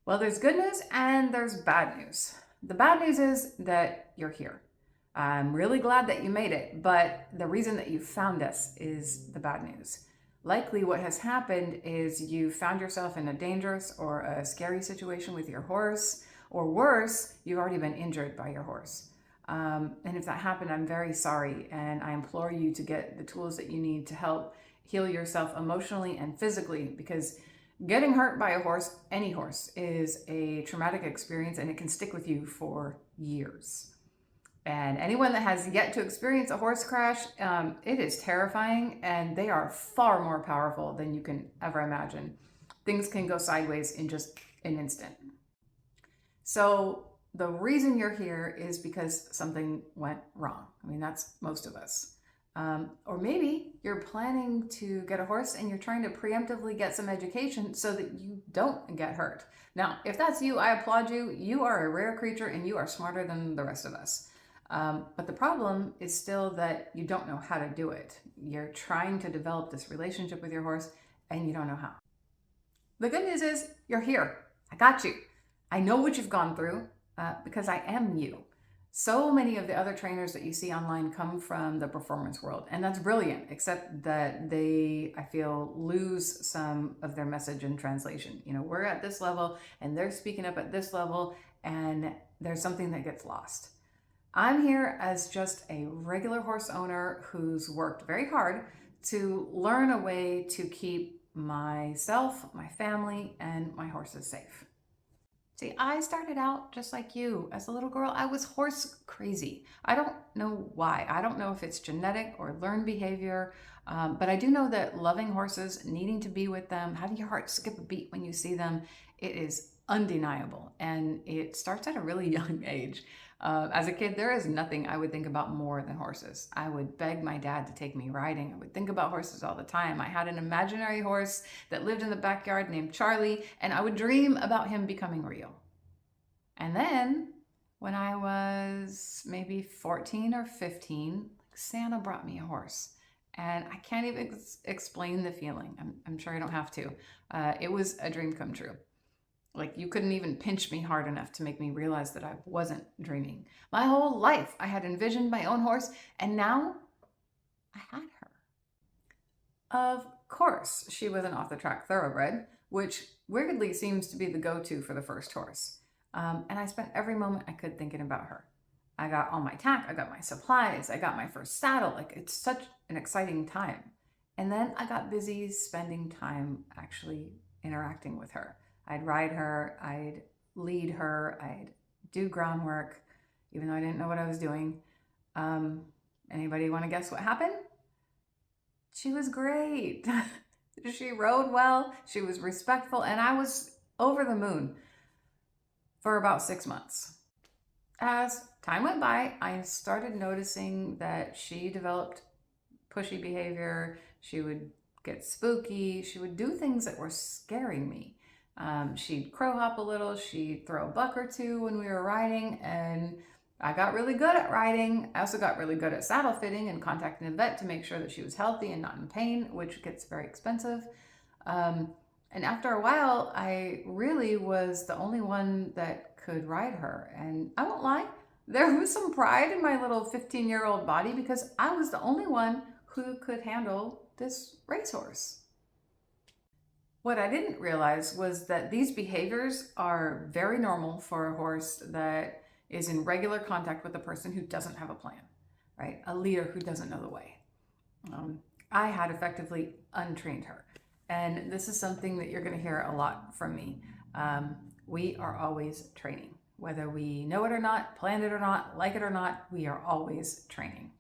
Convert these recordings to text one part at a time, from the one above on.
Well, there's good news and there's bad news. The bad news is that you're here. I'm really glad that you made it, but the reason that you found us is the bad news. Likely, what has happened is you found yourself in a dangerous or a scary situation with your horse, or worse, you've already been injured by your horse. And if that happened, I'm very sorry, and I implore you to get the tools that you need to help heal yourself emotionally and physically, because getting hurt by a horse, any horse, is a traumatic experience and it can stick with you for years. And anyone that has yet to experience a horse crash, it is terrifying, and they are far more powerful than you can ever imagine. Things can go sideways in just an instant. So the reason you're here is because something went wrong. I mean, that's most of us. Or maybe you're planning to get a horse and you're trying to preemptively get some education so that you don't get hurt. Now, if that's you, I applaud you. You are a rare creature and you are smarter than the rest of us. But the problem is still that you don't know how to do it. You're trying to develop this relationship with your horse and you don't know how. The good news is you're here. I got you. I know what you've gone through because I am you. So many of the other trainers that you see online come from the performance world, and that's brilliant, except that they, I feel, lose some of their message in translation. You know, we're at this level and they're speaking up at this level, and there's something that gets lost. I'm here as just a regular horse owner who's worked very hard to learn a way to keep myself, my family, and my horses safe. See, I started out just like you. As a little girl, I was horse crazy. I don't know why. I don't know if it's genetic or learned behavior, but I do know that loving horses, needing to be with them, having your heart skip a beat when you see them, it is undeniable. And it starts at a really young age. As a kid, there is nothing I would think about more than horses. I would beg my dad to take me riding. I would think about horses all the time. I had an imaginary horse that lived in the backyard named Charlie, and I would dream about him becoming real. And then when I was maybe 14 or 15, Santa brought me a horse. And I can't even explain the feeling. I'm sure I don't have to. It was a dream come true. Like, you couldn't even pinch me hard enough to make me realize that I wasn't dreaming. My whole life, I had envisioned my own horse, and now I had her. Of course, she was an off-the-track thoroughbred, which weirdly seems to be the go-to for the first horse. And I spent every moment I could thinking about her. I got all my tack, I got my supplies, I got my first saddle. Like, it's such an exciting time. And then I got busy spending time actually interacting with her. I'd ride her, I'd lead her, I'd do groundwork, even though I didn't know what I was doing. Anybody want to guess what happened? She was great. She rode well, she was respectful, and I was over the moon for about 6 months. As time went by, I started noticing that she developed pushy behavior. She would get spooky. She would do things that were scaring me. She'd crow hop a little, she'd throw a buck or two when we were riding, and I got really good at riding. I also got really good at saddle fitting and contacting a vet to make sure that she was healthy and not in pain, which gets very expensive. And after a while, I really was the only one that could ride her. And I won't lie, there was some pride in my little 15-year-old body because I was the only one who could handle this racehorse. What I didn't realize was that these behaviors are very normal for a horse that is in regular contact with a person who doesn't have a plan, right? A leader who doesn't know the way. I had effectively untrained her. And this is something that you're going to hear a lot from me. We are always training. Whether we know it or not, plan it or not, like it or not, we are always training.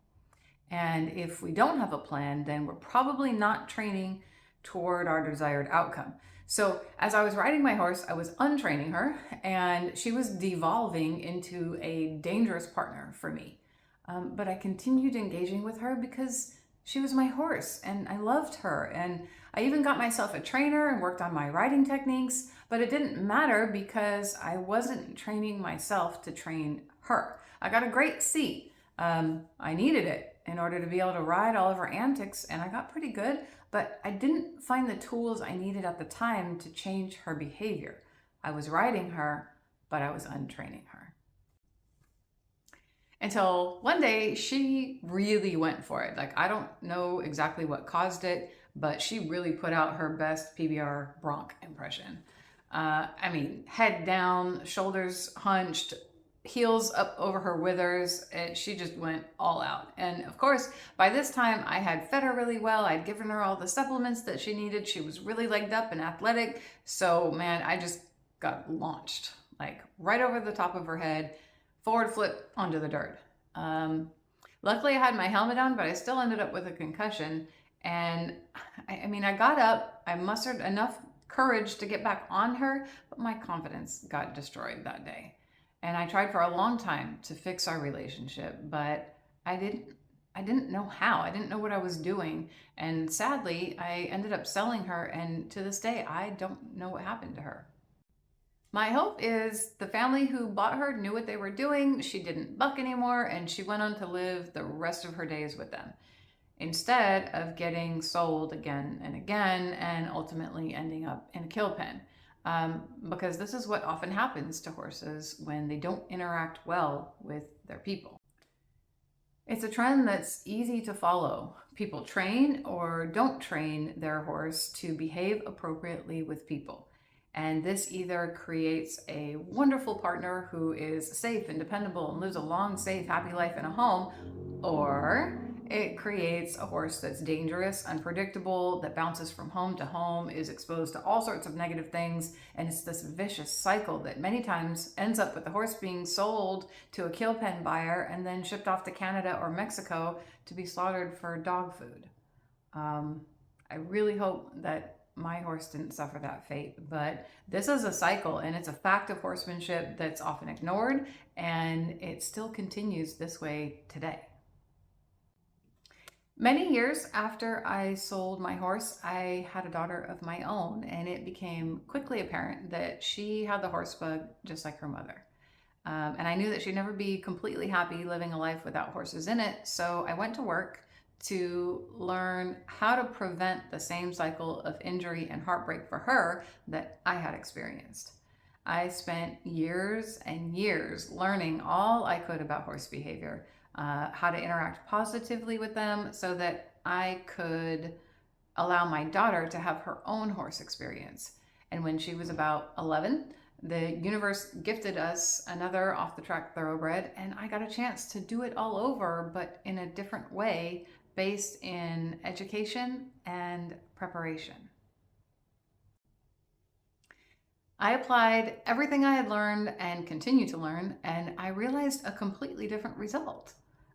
And if we don't have a plan, then we're probably not training toward our desired outcome. So as I was riding my horse, I was untraining her, and she was devolving into a dangerous partner for me. But I continued engaging with her because she was my horse and I loved her. And I even got myself a trainer and worked on my riding techniques, but it didn't matter because I wasn't training myself to train her. I got a great seat. I needed it in order to be able to ride all of her antics, and I got pretty good, but I didn't find the tools I needed at the time to change her behavior. I was riding her, but I was untraining her. Until one day she really went for it. Like, I don't know exactly what caused it, but she really put out her best PBR bronc impression. I mean, head down, shoulders hunched, heels up over her withers. She just went all out. And of course, by this time, I had fed her really well. I'd given her all the supplements that she needed. She was really legged up and athletic. So, man, I just got launched, like right over the top of her head, forward flip onto the dirt. Luckily, I had my helmet on, but I still ended up with a concussion. And I mean, I got up, I mustered enough courage to get back on her, but my confidence got destroyed that day. And I tried for a long time to fix our relationship, but I didn't know how. I didn't know what I was doing. And sadly, I ended up selling her, and to this day, I don't know what happened to her. My hope is the family who bought her knew what they were doing. She didn't buck anymore, and she went on to live the rest of her days with them, instead of getting sold again and again and ultimately ending up in a kill pen. Because this is what often happens to horses when they don't interact well with their people. It's a trend that's easy to follow. People train or don't train their horse to behave appropriately with people. And this either creates a wonderful partner who is safe and dependable and lives a long, safe, happy life in a home, or it creates a horse that's dangerous, unpredictable, that bounces from home to home, is exposed to all sorts of negative things, and it's this vicious cycle that many times ends up with the horse being sold to a kill pen buyer and then shipped off to Canada or Mexico to be slaughtered for dog food. I really hope that my horse didn't suffer that fate, but this is a cycle, and it's a fact of horsemanship that's often ignored, and it still continues this way today. Many years after I sold my horse, I had a daughter of my own, and it became quickly apparent that she had the horse bug just like her mother. And I knew that she'd never be completely happy living a life without horses in it, so I went to work to learn how to prevent the same cycle of injury and heartbreak for her that I had experienced. I spent years and years learning all I could about horse behavior, how to interact positively with them so that I could allow my daughter to have her own horse experience. And when she was about 11, the universe gifted us another off the track thoroughbred, and I got a chance to do it all over, but in a different way, based in education and preparation. I applied everything I had learned and continue to learn, and I realized a completely different result.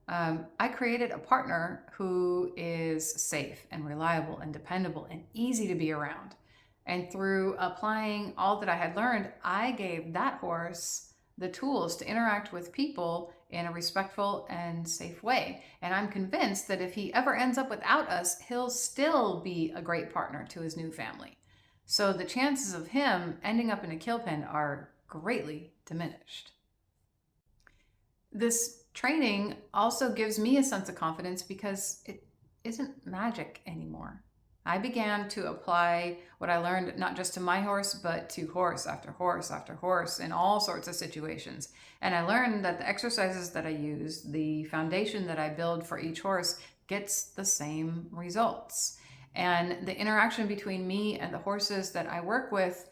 I created a partner who is safe and reliable and dependable and easy to be around. And through applying all that I had learned, I gave that horse the tools to interact with people in a respectful and safe way. And I'm convinced that if he ever ends up without us, he'll still be a great partner to his new family. So the chances of him ending up in a kill pen are greatly diminished. This training also gives me a sense of confidence because it isn't magic anymore. I began to apply what I learned not just to my horse, but to horse after horse after horse in all sorts of situations. And I learned that the exercises that I use, the foundation that I build for each horse, gets the same results. And the interaction between me and the horses that I work with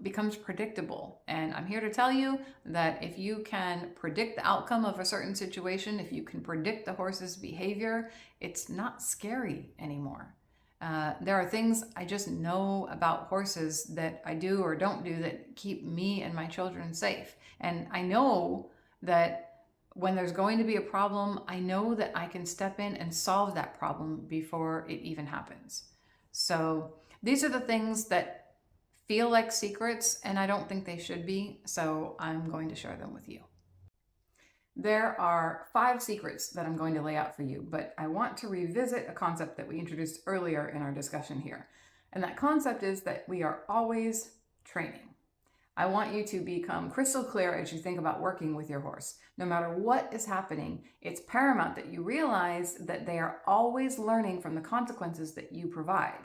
becomes predictable. And I'm here to tell you that if you can predict the outcome of a certain situation, if you can predict the horse's behavior, it's not scary anymore. There are things I just know about horses that I do or don't do that keep me and my children safe. And I know that when there's going to be a problem, I know that I can step in and solve that problem before it even happens. So these are the things that feel like secrets, and I don't think they should be, so I'm going to share them with you. There are 5 secrets that I'm going to lay out for you, but I want to revisit a concept that we introduced earlier in our discussion here. And that concept is that we are always training. I want you to become crystal clear as you think about working with your horse. No matter what is happening, it's paramount that you realize that they are always learning from the consequences that you provide.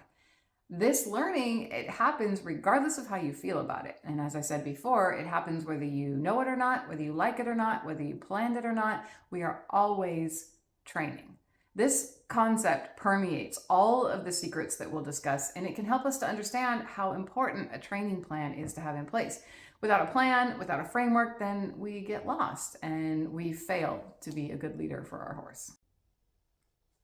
This learning, it happens regardless of how you feel about it. And as I said before, it happens whether you know it or not, whether you like it or not, whether you planned it or not. We are always training. This concept permeates all of the secrets that we'll discuss, and it can help us to understand how important a training plan is to have in place. Without a plan, without a framework, then we get lost and we fail to be a good leader for our horse.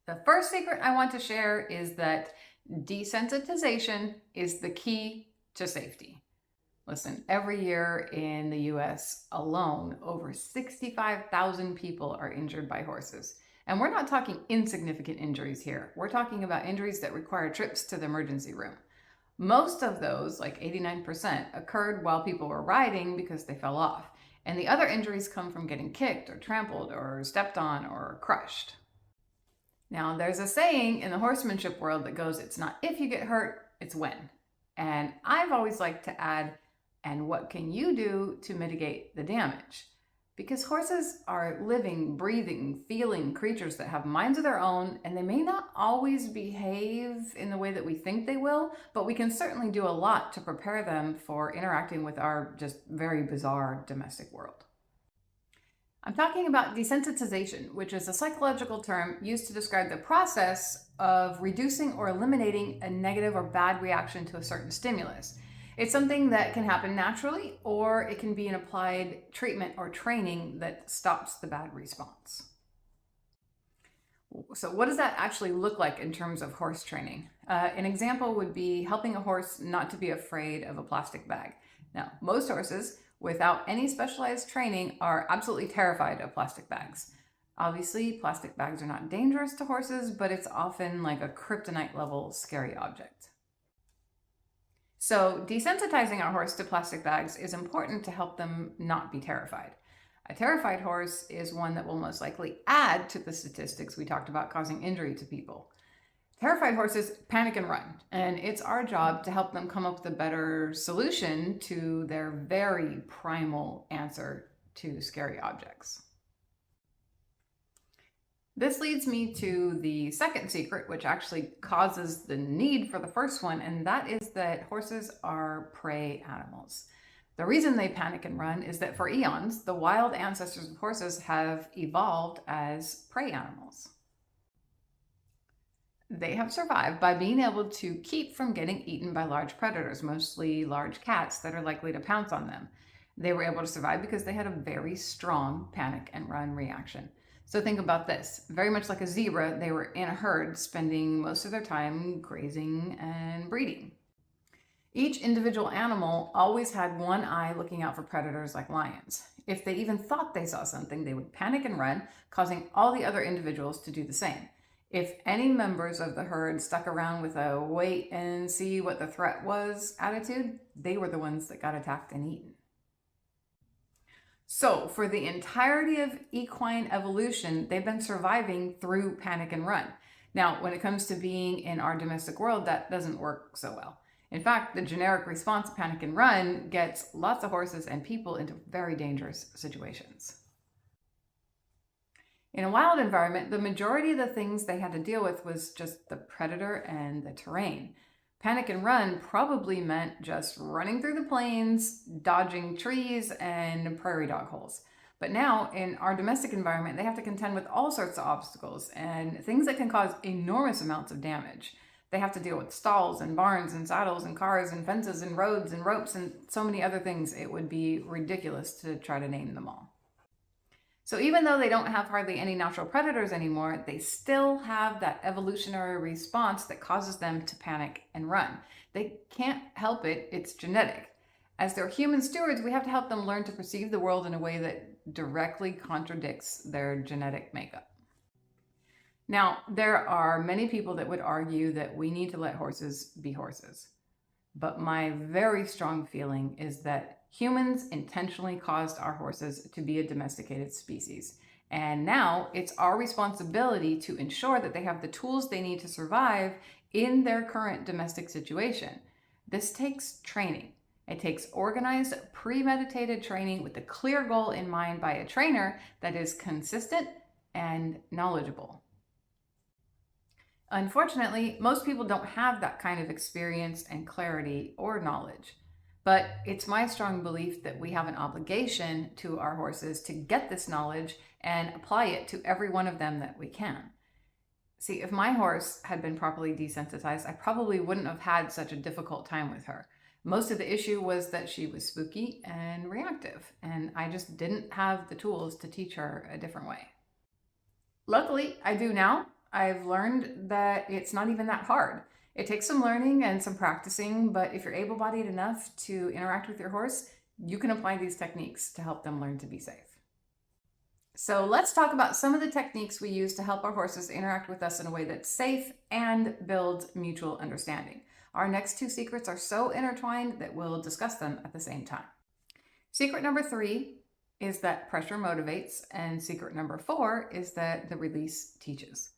The first secret I want to share is that desensitization is the key to safety. Listen, every year in the US alone, over 65,000 people are injured by horses. And we're not talking insignificant injuries here. We're talking about injuries that require trips to the emergency room. Most of those, like 89%, occurred while people were riding because they fell off. And the other injuries come from getting kicked or trampled or stepped on or crushed. Now, there's a saying in the horsemanship world that goes, it's not if you get hurt, it's when. And I've always liked to add, and what can you do to mitigate the damage? Because horses are living, breathing, feeling creatures that have minds of their own, and they may not always behave in the way that we think they will, but we can certainly do a lot to prepare them for interacting with our just very bizarre domestic world. I'm talking about desensitization, which is a psychological term used to describe the process of reducing or eliminating a negative or bad reaction to a certain stimulus. It's something that can happen naturally, or it can be an applied treatment or training that stops the bad response. So what does that actually look like in terms of horse training? An example would be helping a horse not to be afraid of a plastic bag. Now, most horses, without any specialized training, are absolutely terrified of plastic bags. Obviously, plastic bags are not dangerous to horses, but it's often like a kryptonite level scary object. So desensitizing our horse to plastic bags is important to help them not be terrified. A terrified horse is one that will most likely add to the statistics we talked about causing injury to people. Terrified horses panic and run, and it's our job to help them come up with a better solution to their very primal answer to scary objects. This leads me to the second secret, which actually causes the need for the first one, and that is that horses are prey animals. The reason they panic and run is that for eons, the wild ancestors of horses have evolved as prey animals. They have survived by being able to keep from getting eaten by large predators, mostly large cats that are likely to pounce on them. They were able to survive because they had a very strong panic and run reaction. So think about this. Very much like a zebra, they were in a herd, spending most of their time grazing and breeding. Each individual animal always had one eye looking out for predators like lions. If they even thought they saw something, they would panic and run, causing all the other individuals to do the same. If any members of the herd stuck around with a wait and see what the threat was attitude, they were the ones that got attacked and eaten. So for the entirety of equine evolution, they've been surviving through panic and run. Now, when it comes to being in our domestic world, that doesn't work so well. In fact, the generic response, panic and run, gets lots of horses and people into very dangerous situations. In a wild environment, the majority of the things they had to deal with was just the predator and the terrain. Panic and run probably meant just running through the plains, dodging trees, and prairie dog holes. But now, in our domestic environment, they have to contend with all sorts of obstacles and things that can cause enormous amounts of damage. They have to deal with stalls and barns and saddles and cars and fences and roads and ropes and so many other things. It would be ridiculous to try to name them all. So even though they don't have hardly any natural predators anymore, they still have that evolutionary response that causes them to panic and run. They can't help it, it's genetic. As their human stewards, we have to help them learn to perceive the world in a way that directly contradicts their genetic makeup. Now, there are many people that would argue that we need to let horses be horses. But my very strong feeling is that humans intentionally caused our horses to be a domesticated species. And now it's our responsibility to ensure that they have the tools they need to survive in their current domestic situation. This takes training. It takes organized, premeditated training with a clear goal in mind by a trainer that is consistent and knowledgeable. Unfortunately, most people don't have that kind of experience and clarity or knowledge. But it's my strong belief that we have an obligation to our horses to get this knowledge and apply it to every one of them that we can. See, if my horse had been properly desensitized, I probably wouldn't have had such a difficult time with her. Most of the issue was that she was spooky and reactive, and I just didn't have the tools to teach her a different way. Luckily, I do now. I've learned that it's not even that hard. It takes some learning and some practicing, but if you're able-bodied enough to interact with your horse, you can apply these techniques to help them learn to be safe. So let's talk about some of the techniques we use to help our horses interact with us in a way that's safe and builds mutual understanding. Our next two secrets are so intertwined that we'll discuss them at the same time. Secret number 3 is that pressure motivates, and secret number 4 is that the release teaches.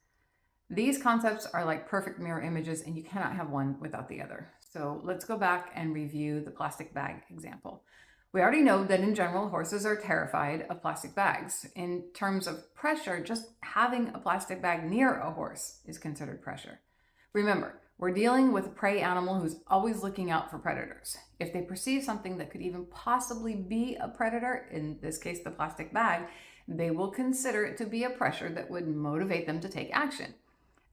These concepts are like perfect mirror images, and you cannot have one without the other. So let's go back and review the plastic bag example. We already know that in general, horses are terrified of plastic bags. In terms of pressure, just having a plastic bag near a horse is considered pressure. Remember, we're dealing with a prey animal who's always looking out for predators. If they perceive something that could even possibly be a predator, in this case the plastic bag, they will consider it to be a pressure that would motivate them to take action.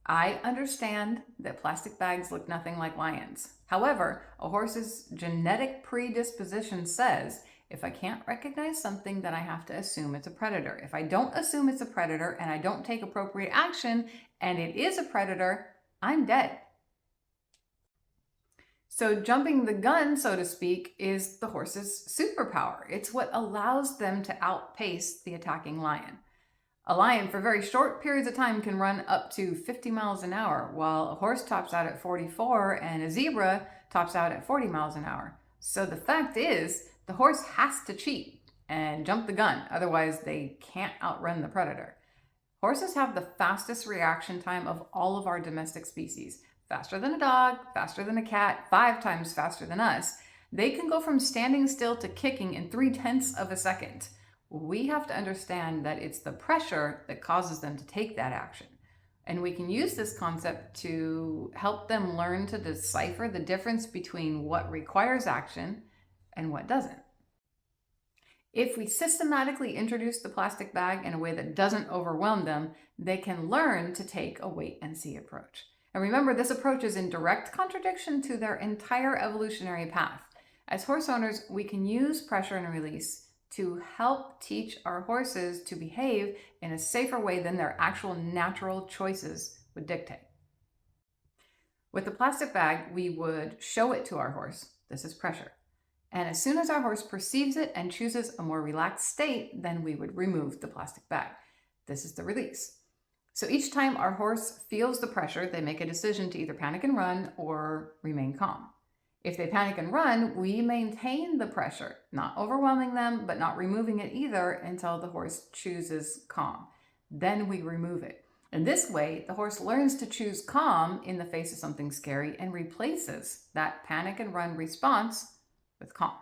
I understand that plastic bags look nothing like lions. However, a horse's genetic predisposition says, if I can't recognize something, then I have to assume it's a predator. If I don't assume it's a predator and I don't take appropriate action and it is a predator, I'm dead. So jumping the gun, so to speak, is the horse's superpower. It's what allows them to outpace the attacking lion. A lion, for very short periods of time, can run up to 50 miles an hour, while a horse tops out at 44 and a zebra tops out at 40 miles an hour. So the fact is, the horse has to cheat and jump the gun, otherwise they can't outrun the predator. Horses have the fastest reaction time of all of our domestic species. Faster than a dog, faster than a cat, 5 times faster than us. They can go from standing still to kicking in 0.3 of a second. We have to understand that it's the pressure that causes them to take that action. And we can use this concept to help them learn to decipher the difference between what requires action and what doesn't. If we systematically introduce the plastic bag in a way that doesn't overwhelm them, they can learn to take a wait and see approach. And remember, this approach is in direct contradiction to their entire evolutionary path. As horse owners, we can use pressure and release to help teach our horses to behave in a safer way than their actual natural choices would dictate. With the plastic bag, we would show it to our horse. This is pressure. And as soon as our horse perceives it and chooses a more relaxed state, then we would remove the plastic bag. This is the release. So each time our horse feels the pressure, they make a decision to either panic and run or remain calm. If they panic and run, we maintain the pressure, not overwhelming them, but not removing it either until the horse chooses calm. Then we remove it. In this way, the horse learns to choose calm in the face of something scary and replaces that panic and run response with calm.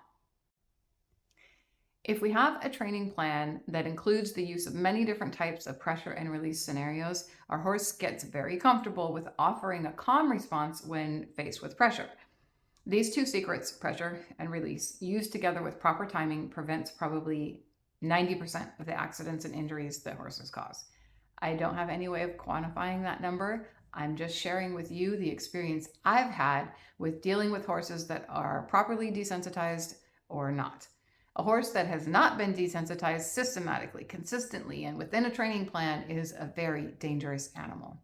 If we have a training plan that includes the use of many different types of pressure and release scenarios, our horse gets very comfortable with offering a calm response when faced with pressure. These two secrets, pressure and release, used together with proper timing, prevents probably 90% of the accidents and injuries that horses cause. I don't have any way of quantifying that number. I'm just sharing with you the experience I've had with dealing with horses that are properly desensitized or not. A horse that has not been desensitized systematically, consistently, and within a training plan is a very dangerous animal.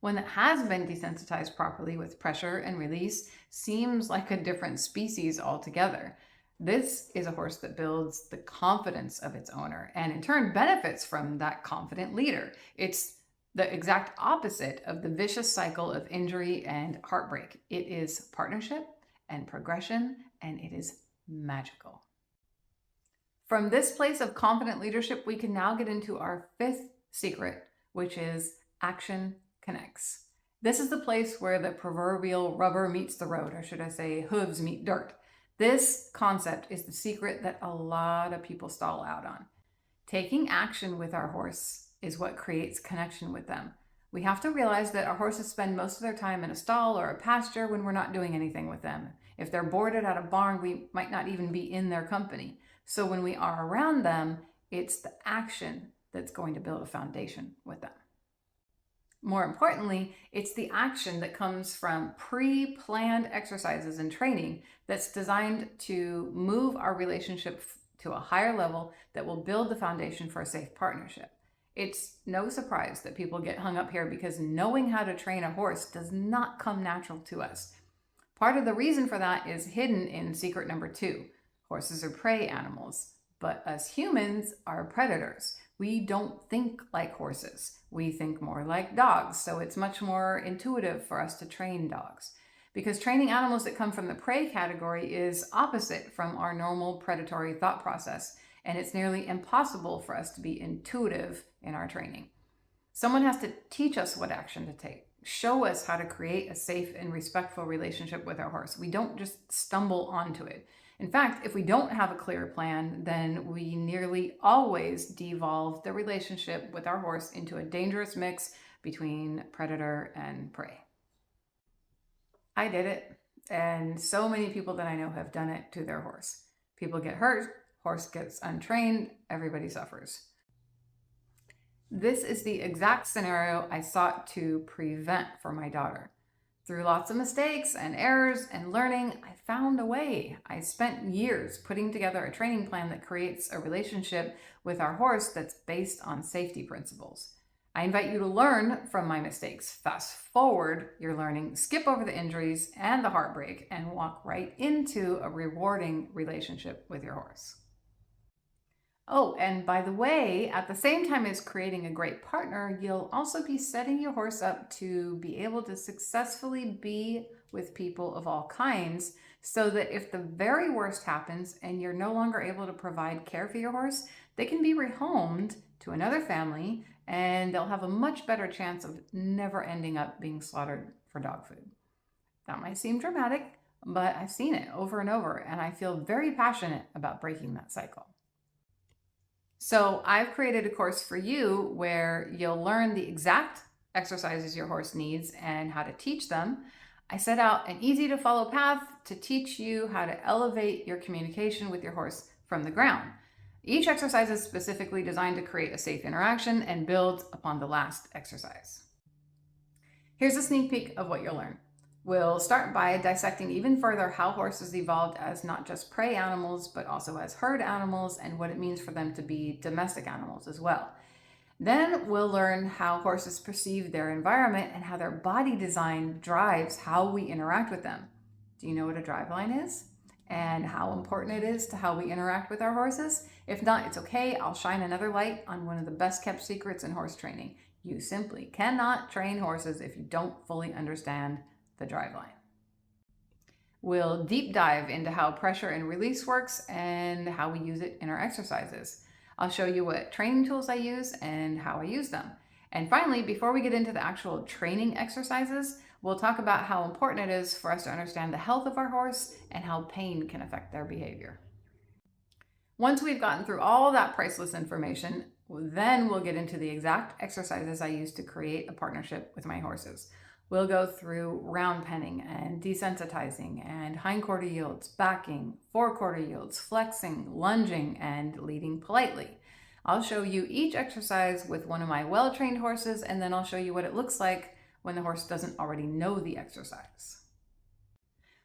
One that has been desensitized properly with pressure and release seems like a different species altogether. This is a horse that builds the confidence of its owner and in turn benefits from that confident leader. It's the exact opposite of the vicious cycle of injury and heartbreak. It is partnership and progression, and it is magical. From this place of confident leadership, we can now get into our 5th secret, which is action connects. This is the place where the proverbial rubber meets the road, or should I say hooves meet dirt. This concept is the secret that a lot of people stall out on. Taking action with our horse is what creates connection with them. We have to realize that our horses spend most of their time in a stall or a pasture when we're not doing anything with them. If they're boarded at a barn, we might not even be in their company. So when we are around them, it's the action that's going to build a foundation with them. More importantly, it's the action that comes from pre-planned exercises and training that's designed to move our relationship to a higher level that will build the foundation for a safe partnership. It's no surprise that people get hung up here because knowing how to train a horse does not come natural to us. Part of the reason for that is hidden in secret number 2. Horses are prey animals, but us humans are predators. We don't think like horses. We think more like dogs, so it's much more intuitive for us to train dogs. Because training animals that come from the prey category is opposite from our normal predatory thought process, and it's nearly impossible for us to be intuitive in our training. Someone has to teach us what action to take, show us how to create a safe and respectful relationship with our horse. We don't just stumble onto it. In fact, if we don't have a clear plan, then we nearly always devolve the relationship with our horse into a dangerous mix between predator and prey. I did it, and so many people that I know have done it to their horse. People get hurt, horse gets untrained, everybody suffers. This is the exact scenario I sought to prevent for my daughter. Through lots of mistakes and errors and learning, I found a way. I spent years putting together a training plan that creates a relationship with our horse that's based on safety principles. I invite you to learn from my mistakes. Fast forward your learning, skip over the injuries and the heartbreak, and walk right into a rewarding relationship with your horse. Oh, and by the way, at the same time as creating a great partner, you'll also be setting your horse up to be able to successfully be with people of all kinds, so that if the very worst happens and you're no longer able to provide care for your horse, they can be rehomed to another family and they'll have a much better chance of never ending up being slaughtered for dog food. That might seem dramatic, but I've seen it over and over, and I feel very passionate about breaking that cycle. So I've created a course for you where you'll learn the exact exercises your horse needs and how to teach them. I set out an easy to follow path to teach you how to elevate your communication with your horse from the ground. Each exercise is specifically designed to create a safe interaction and build upon the last exercise. Here's a sneak peek of what you'll learn. We'll start by dissecting even further how horses evolved as not just prey animals, but also as herd animals and what it means for them to be domestic animals as well. Then we'll learn how horses perceive their environment and how their body design drives how we interact with them. Do you know what a drive line is? And how important it is to how we interact with our horses? If not, it's okay. I'll shine another light on one of the best kept secrets in horse training. You simply cannot train horses if you don't fully understand the drive line. We'll deep dive into how pressure and release works and how we use it in our exercises. I'll show you what training tools I use and how I use them. And finally, before we get into the actual training exercises, we'll talk about how important it is for us to understand the health of our horse and how pain can affect their behavior. Once we've gotten through all that priceless information, then we'll get into the exact exercises I use to create a partnership with my horses. We'll go through round penning and desensitizing and hindquarter yields, backing, forequarter yields, flexing, lunging, and leading politely. I'll show you each exercise with one of my well-trained horses, and then I'll show you what it looks like when the horse doesn't already know the exercise.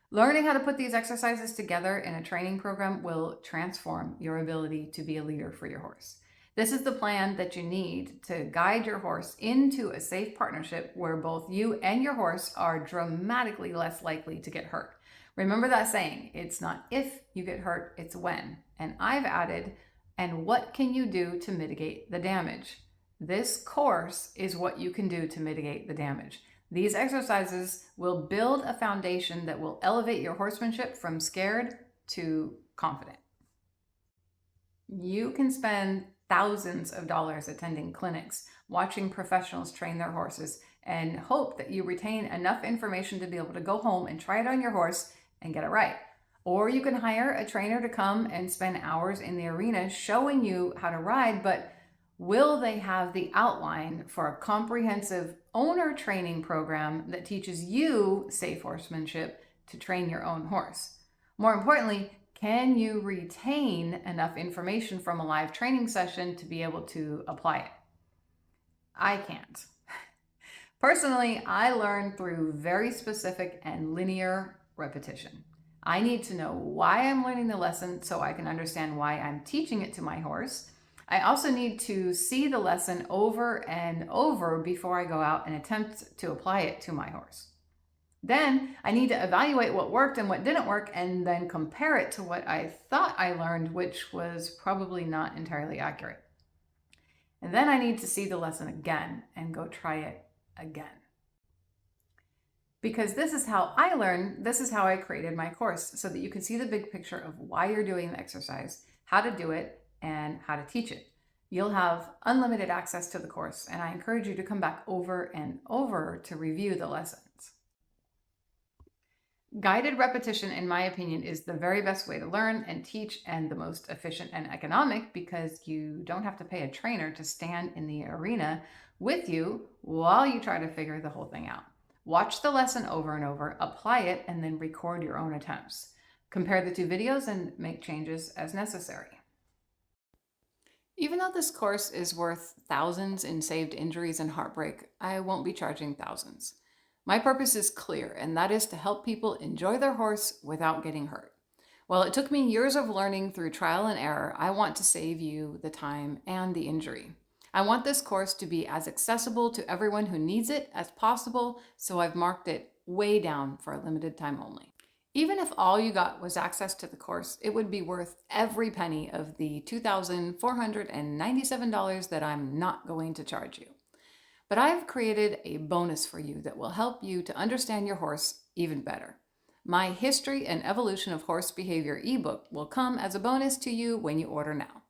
Learning how to put these exercises together in a training program will transform your ability to be a leader for your horse. This is the plan that you need to guide your horse into a safe partnership where both you and your horse are dramatically less likely to get hurt. Remember that saying, it's not if you get hurt, it's when. And I've added, and what can you do to mitigate the damage? This course is what you can do to mitigate the damage. These exercises will build a foundation that will elevate your horsemanship from scared to confident. You can spend thousands of dollars attending clinics, watching professionals train their horses, and hope that you retain enough information to be able to go home and try it on your horse and get it right. Or you can hire a trainer to come and spend hours in the arena showing you how to ride, but Will they have the outline for a comprehensive owner training program that teaches you safe horsemanship to train your own horse? More importantly, can you retain enough information from a live training session to be able to apply it? I can't. Personally, I learn through very specific and linear repetition. I need to know why I'm learning the lesson so I can understand why I'm teaching it to my horse. I also need to see the lesson over and over before I go out and attempt to apply it to my horse. Then I need to evaluate what worked and what didn't work and then compare it to what I thought I learned, which was probably not entirely accurate. And then I need to see the lesson again and go try it again. Because this is how I learn, this is how I created my course, so that you can see the big picture of why you're doing the exercise, how to do it, and how to teach it. You'll have unlimited access to the course, and I encourage you to come back over and over to review the lessons. Guided repetition, in my opinion, is the very best way to learn and teach, and the most efficient and economic, because you don't have to pay a trainer to stand in the arena with you while you try to figure the whole thing out. Watch the lesson over and over, apply it, and then record your own attempts. Compare the two videos and make changes as necessary. Even though this course is worth thousands in saved injuries and heartbreak, I won't be charging thousands. My purpose is clear, and that is to help people enjoy their horse without getting hurt. While it took me years of learning through trial and error, I want to save you the time and the injury. I want this course to be as accessible to everyone who needs it as possible, so I've marked it way down for a limited time only. Even if all you got was access to the course, it would be worth every penny of the $2,497 that I'm not going to charge you. But I've created a bonus for you that will help you to understand your horse even better. My History and Evolution of Horse Behavior ebook will come as a bonus to you when you order now.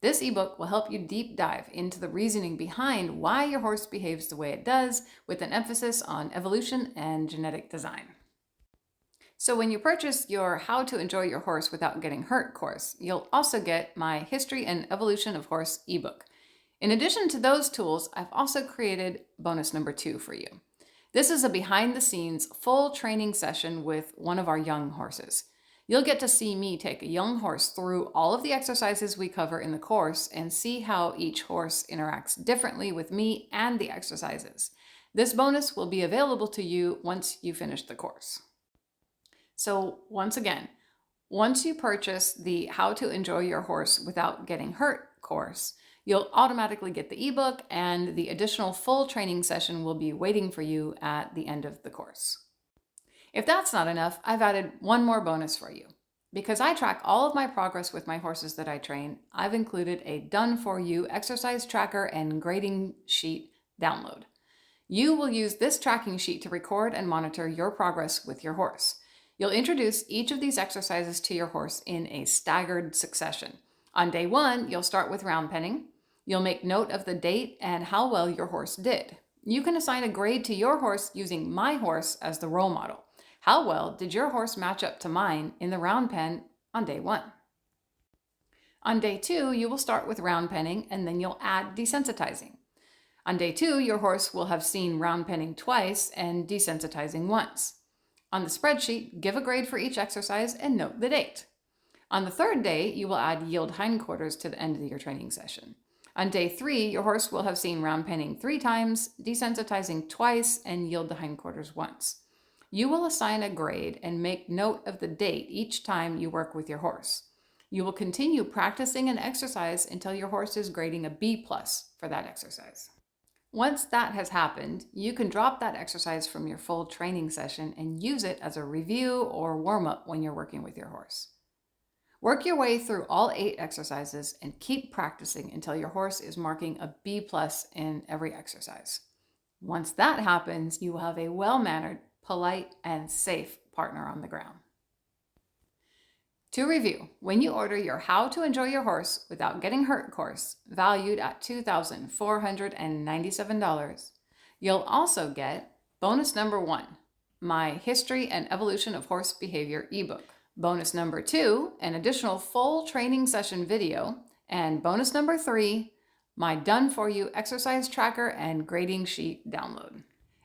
This ebook will help you deep dive into the reasoning behind why your horse behaves the way it does, with an emphasis on evolution and genetic design. So when you purchase your How to Enjoy Your Horse Without Getting Hurt course, you'll also get my History and Evolution of Horse ebook. In addition to those tools, I've also created bonus number 2 for you. This is a behind-the-scenes full training session with one of our young horses. You'll get to see me take a young horse through all of the exercises we cover in the course and see how each horse interacts differently with me and the exercises. This bonus will be available to you once you finish the course. So once again, once you purchase the How to Enjoy Your Horse Without Getting Hurt course, you'll automatically get the ebook, and the additional full training session will be waiting for you at the end of the course. If that's not enough, I've added one more bonus for you. Because I track all of my progress with my horses that I train, I've included a done-for-you exercise tracker and grading sheet download. You will use this tracking sheet to record and monitor your progress with your horse. You'll introduce each of these exercises to your horse in a staggered succession. On day 1, you'll start with round penning. You'll make note of the date and how well your horse did. You can assign a grade to your horse using my horse as the role model. How well did your horse match up to mine in the round pen on day 1? On day 2, you will start with round penning, and then you'll add desensitizing. On day 2, your horse will have seen round penning twice and desensitizing once. On the spreadsheet, give a grade for each exercise and note the date. On the 3rd day, you will add yield hindquarters to the end of your training session. On day 3, your horse will have seen round penning 3 times, desensitizing twice, and yield the hindquarters once. You will assign a grade and make note of the date each time you work with your horse. You will continue practicing an exercise until your horse is grading a B+ for that exercise. Once that has happened, you can drop that exercise from your full training session and use it as a review or warm-up when you're working with your horse. Work your way through all 8 exercises and keep practicing until your horse is marking a B+ in every exercise. Once that happens, you will have a well-mannered, polite, and safe partner on the ground. To review, when you order your How to Enjoy Your Horse Without Getting Hurt course, valued at $2,497, you'll also get bonus number 1, my History and Evolution of Horse Behavior ebook. Bonus number 2, an additional full training session video. And bonus number 3, my done-for-you exercise tracker, and grading sheet download.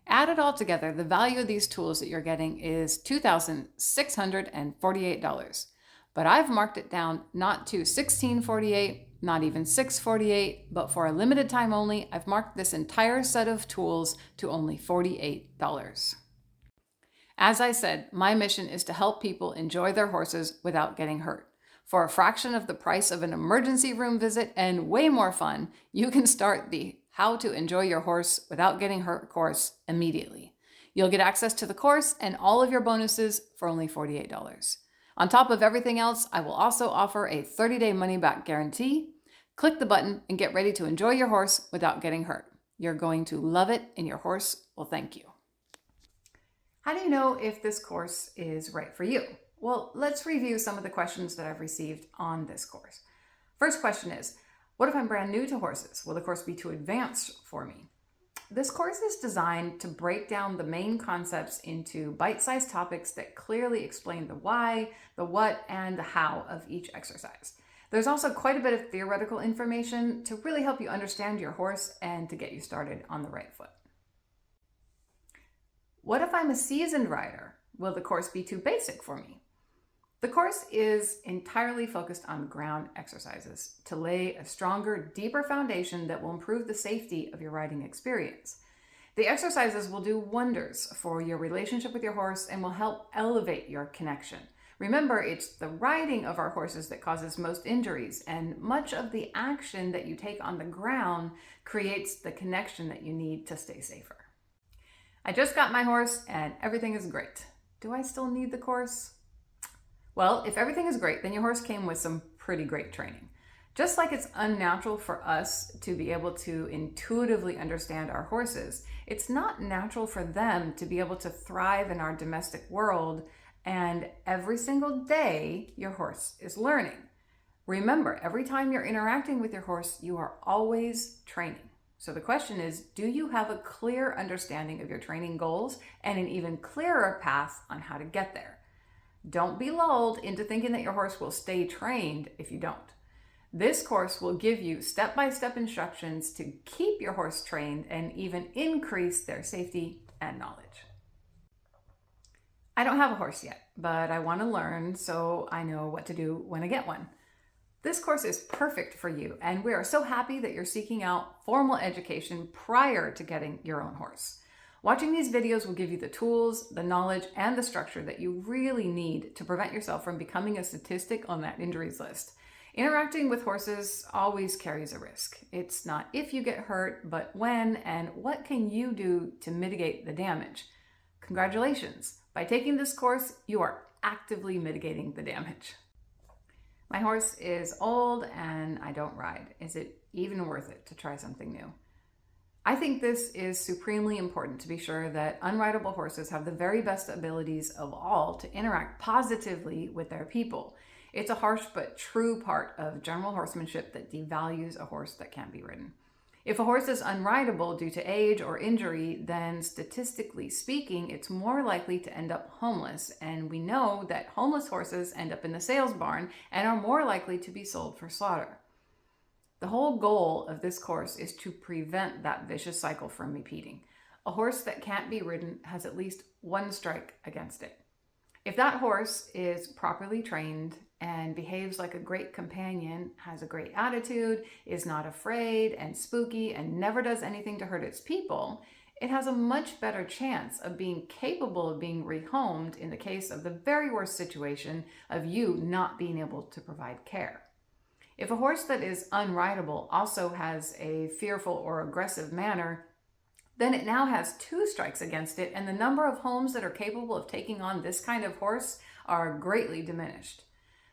Add it all together, the value of these tools that you're getting is $2,648. But I've marked it down not to $1,648, not even $648, but for a limited time only, I've marked this entire set of tools to only $48. As I said, my mission is to help people enjoy their horses without getting hurt. For a fraction of the price of an emergency room visit and way more fun, you can start the How to Enjoy Your Horse Without Getting Hurt course immediately. You'll get access to the course and all of your bonuses for only $48. On top of everything else, I will also offer a 30-day money-back guarantee. Click the button and get ready to enjoy your horse without getting hurt. You're going to love it, and your horse will thank you. How do you know if this course is right for you? Well, let's review some of the questions that I've received on this course. First question is, what if I'm brand new to horses? Will the course be too advanced for me? This course is designed to break down the main concepts into bite-sized topics that clearly explain the why, the what, and the how of each exercise. There's also quite a bit of theoretical information to really help you understand your horse and to get you started on the right foot. What if I'm a seasoned rider? Will the course be too basic for me? The course is entirely focused on ground exercises to lay a stronger, deeper foundation that will improve the safety of your riding experience. The exercises will do wonders for your relationship with your horse and will help elevate your connection. Remember, it's the riding of our horses that causes most injuries, and much of the action that you take on the ground creates the connection that you need to stay safer. I just got my horse and everything is great. Do I still need the course? Well, if everything is great, then your horse came with some pretty great training. Just like it's unnatural for us to be able to intuitively understand our horses, it's not natural for them to be able to thrive in our domestic world, and every single day your horse is learning. Remember, every time you're interacting with your horse, you are always training. So the question is, do you have a clear understanding of your training goals and an even clearer path on how to get there? Don't be lulled into thinking that your horse will stay trained if you don't. This course will give you step-by-step instructions to keep your horse trained and even increase their safety and knowledge. I don't have a horse yet, but I want to learn so I know what to do when I get one. This course is perfect for you, and we are so happy that you're seeking out formal education prior to getting your own horse. Watching these videos will give you the tools, the knowledge, and the structure that you really need to prevent yourself from becoming a statistic on that injuries list. Interacting with horses always carries a risk. It's not if you get hurt, but when, and what can you do to mitigate the damage? Congratulations! By taking this course, you are actively mitigating the damage. My horse is old and I don't ride. Is it even worth it to try something new? I think this is supremely important to be sure that unrideable horses have the very best abilities of all to interact positively with their people. It's a harsh but true part of general horsemanship that devalues a horse that can't be ridden. If a horse is unrideable due to age or injury, then statistically speaking, it's more likely to end up homeless. And we know that homeless horses end up in the sales barn and are more likely to be sold for slaughter. The whole goal of this course is to prevent that vicious cycle from repeating. A horse that can't be ridden has at least one strike against it. If that horse is properly trained and behaves like a great companion, has a great attitude, is not afraid and spooky, and never does anything to hurt its people, it has a much better chance of being capable of being rehomed in the case of the very worst situation of you not being able to provide care. If a horse that is unrideable also has a fearful or aggressive manner, then it now has two strikes against it, and the number of homes that are capable of taking on this kind of horse are greatly diminished.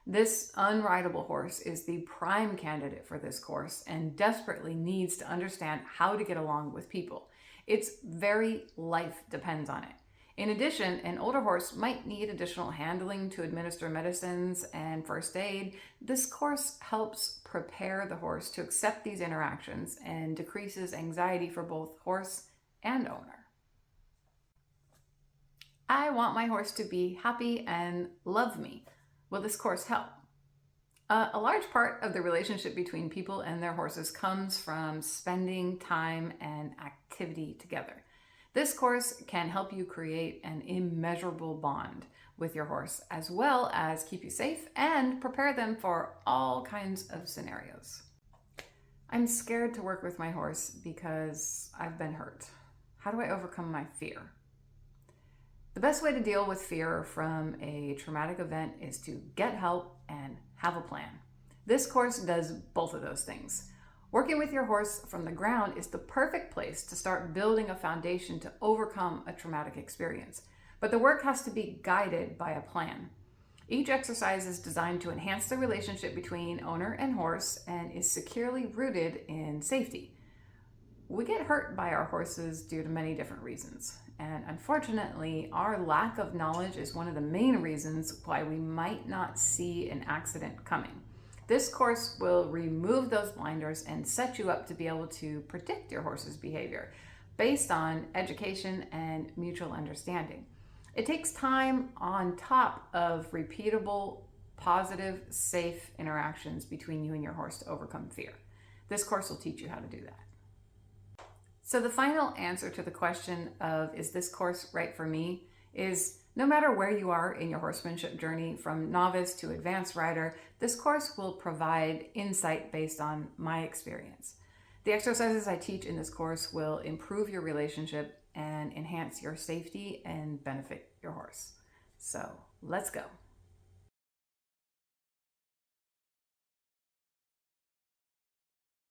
This unrideable horse is the prime candidate for this course and desperately needs to understand how to get along with people. Its very life depends on it. In addition, an older horse might need additional handling to administer medicines and first aid. This course helps prepare the horse to accept these interactions and decreases anxiety for both horse and owner. I want my horse to be happy and love me. Will this course help? A large part of the relationship between people and their horses comes from spending time and activity together. This course can help you create an immeasurable bond with your horse, as well as keep you safe and prepare them for all kinds of scenarios. I'm scared to work with my horse because I've been hurt. How do I overcome my fear? The best way to deal with fear from a traumatic event is to get help and have a plan. This course does both of those things. Working with your horse from the ground is the perfect place to start building a foundation to overcome a traumatic experience. But the work has to be guided by a plan. Each exercise is designed to enhance the relationship between owner and horse and is securely rooted in safety. We get hurt by our horses due to many different reasons. And unfortunately, our lack of knowledge is one of the main reasons why we might not see an accident coming. This course will remove those blinders and set you up to be able to predict your horse's behavior based on education and mutual understanding. It takes time on top of repeatable, positive, safe interactions between you and your horse to overcome fear. This course will teach you how to do that. So the final answer to the question of, is this course right for me, is no matter where you are in your horsemanship journey, from novice to advanced rider, this course will provide insight based on my experience. The exercises I teach in this course will improve your relationship and enhance your safety and benefit your horse. So let's go.